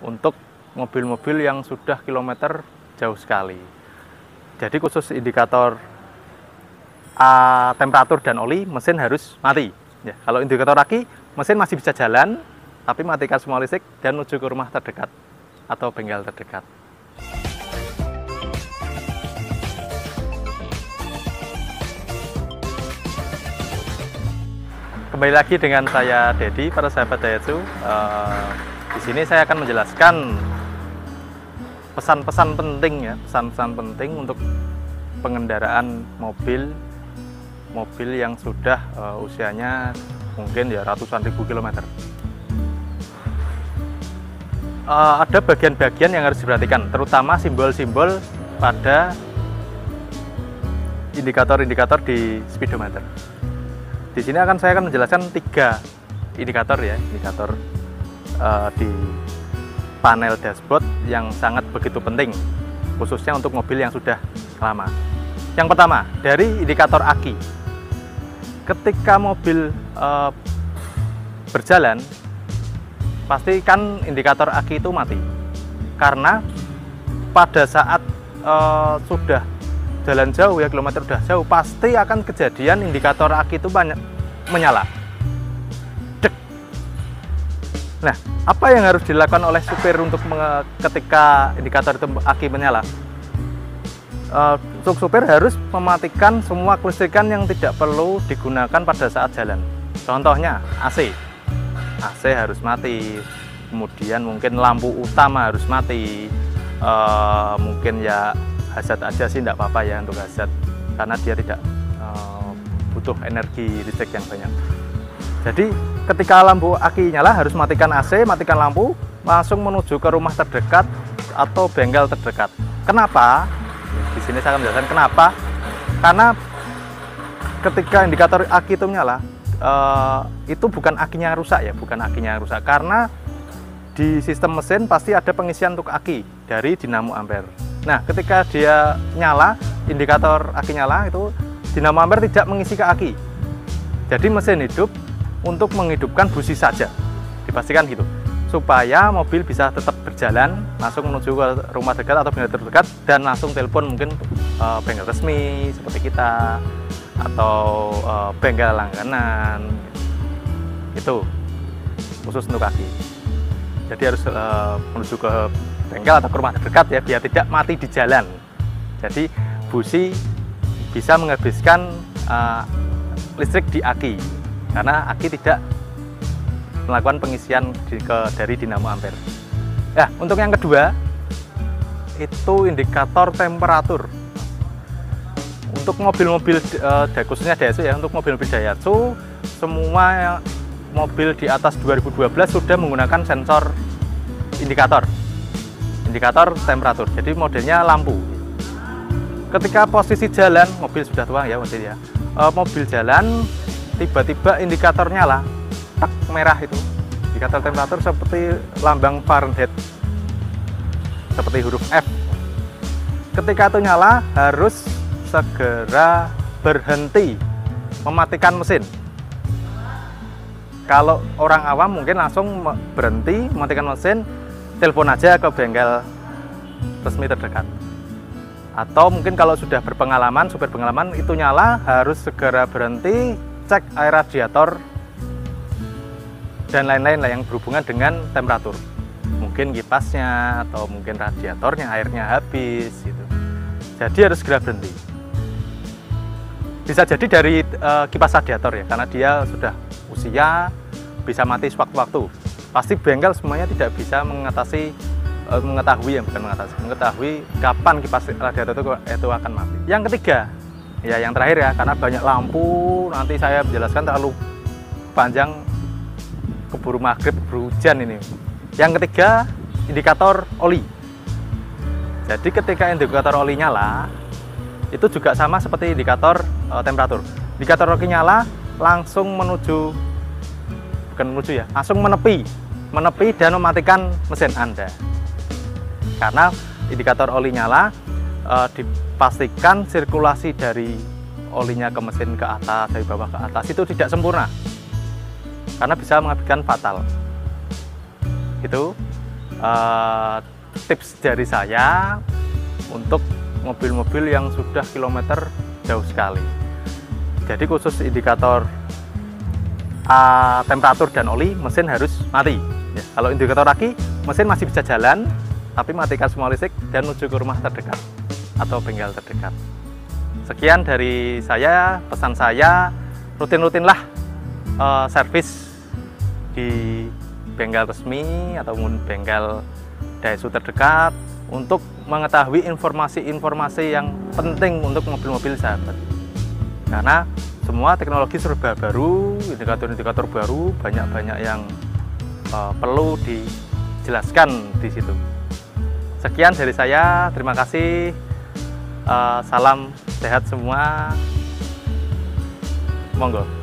untuk mobil-mobil yang sudah kilometer jauh sekali. Jadi khusus indikator temperatur dan oli, mesin harus mati. Ya, kalau indikator aki, mesin masih bisa jalan, tapi matikan semua listrik dan menuju ke rumah terdekat atau bengkel terdekat. Kembali lagi dengan saya Dedi, para sahabat Daihatsu. Di sini saya akan menjelaskan pesan-pesan penting ya, pesan-pesan penting untuk pengendaraan mobil yang sudah usianya mungkin ya ratusan ribu kilometer. Ada bagian-bagian yang harus diperhatikan, terutama simbol-simbol pada indikator-indikator di speedometer. Di sini saya akan menjelaskan 3 indikator ya, indikator di panel dashboard yang sangat begitu penting, khususnya untuk mobil yang sudah lama. Yang pertama, dari indikator aki. Ketika mobil berjalan, pastikan indikator aki itu mati. Karena pada saat sudah jalan jauh ya, kilometer udah jauh, pasti akan kejadian indikator aki itu menyala. Dek. Nah, apa yang harus dilakukan oleh supir untuk ketika indikator itu aki menyala? Untuk supir harus mematikan semua kelistrikan yang tidak perlu digunakan pada saat jalan. Contohnya AC harus mati, kemudian mungkin lampu utama harus mati, mungkin ya hazard aja sih tidak apa-apa ya untuk hazard, karena dia tidak butuh energi listrik yang banyak. Jadi ketika lampu aki nyala harus matikan AC, matikan lampu, langsung menuju ke rumah terdekat atau bengkel terdekat. Kenapa? Di sini saya akan menjelaskan kenapa. Karena ketika indikator aki itu menyala, itu bukan akinya rusak ya, bukan akinya rusak, karena di sistem mesin pasti ada pengisian untuk aki dari dinamo ampere. Nah, ketika dia nyala, indikator aki nyala, itu dinamo ampere tidak mengisi ke aki. Jadi mesin hidup untuk menghidupkan busi saja, dipastikan gitu, supaya mobil bisa tetap berjalan, langsung menuju ke rumah dekat atau bengkel terdekat, dan langsung telepon mungkin bengkel resmi seperti kita, atau bengkel langganan, itu khusus untuk aki. Jadi harus menuju ke bengkel atau ke rumah terdekat ya, biar tidak mati di jalan. Jadi busi bisa menghabiskan listrik di aki, karena aki tidak melakukan pengisian dari dinamo ampere. Nah, untuk yang kedua itu indikator temperatur. Untuk mobil-mobil khususnya Daihatsu ya, untuk mobil-mobil Daihatsu semua mobil di atas 2012 sudah menggunakan sensor indikator temperatur. Jadi modelnya lampu. Ketika posisi jalan, mobil sudah tua ya mobil ya, mobil jalan, tiba-tiba indikator nyala, tak merah itu, indikator temperatur seperti lambang Fahrenheit, seperti huruf F. Ketika itu nyala, harus segera berhenti, mematikan mesin. Kalau orang awam mungkin langsung berhenti, mematikan mesin, telepon aja ke bengkel resmi terdekat. Atau mungkin kalau sudah berpengalaman, supir pengalaman, itu nyala, harus segera berhenti, cek air radiator dan lain-lain lah yang berhubungan dengan temperatur. Mungkin kipasnya atau mungkin radiatornya airnya habis gitu. Jadi harus segera berhenti. Bisa jadi dari kipas radiator ya, karena dia sudah usia, bisa mati sewaktu-waktu. Pasti bengkel semuanya tidak bisa mengetahui kapan kipas radiator itu akan mati. Yang ketiga, ya yang terakhir ya, karena banyak lampu, nanti saya menjelaskan terlalu panjang, keburu maghrib, keburu hujan ini. Yang ketiga, indikator oli. Jadi ketika indikator oli nyala, itu juga sama seperti indikator temperatur. Indikator oli nyala, langsung langsung menepi dan mematikan mesin Anda. Karena indikator oli nyala, dipastikan sirkulasi dari olinya ke mesin ke atas, dari bawah ke atas itu tidak sempurna, karena bisa mengakibatkan fatal. Itu tips dari saya untuk mobil-mobil yang sudah kilometer jauh sekali. Jadi khusus indikator temperatur dan oli, mesin harus mati. Ya, kalau indikator aki, mesin masih bisa jalan, tapi matikan semua listrik dan menuju ke rumah terdekat atau bengkel terdekat. Sekian dari saya, pesan saya, rutin-rutinlah servis di bengkel resmi ataupun bengkel Daihatsu terdekat untuk mengetahui informasi-informasi yang penting untuk mobil-mobil sahabat. Karena semua teknologi serba baru, indikator-indikator baru, banyak-banyak yang perlu dijelaskan di situ. Sekian dari saya, terima kasih. Salam sehat semua. Monggo.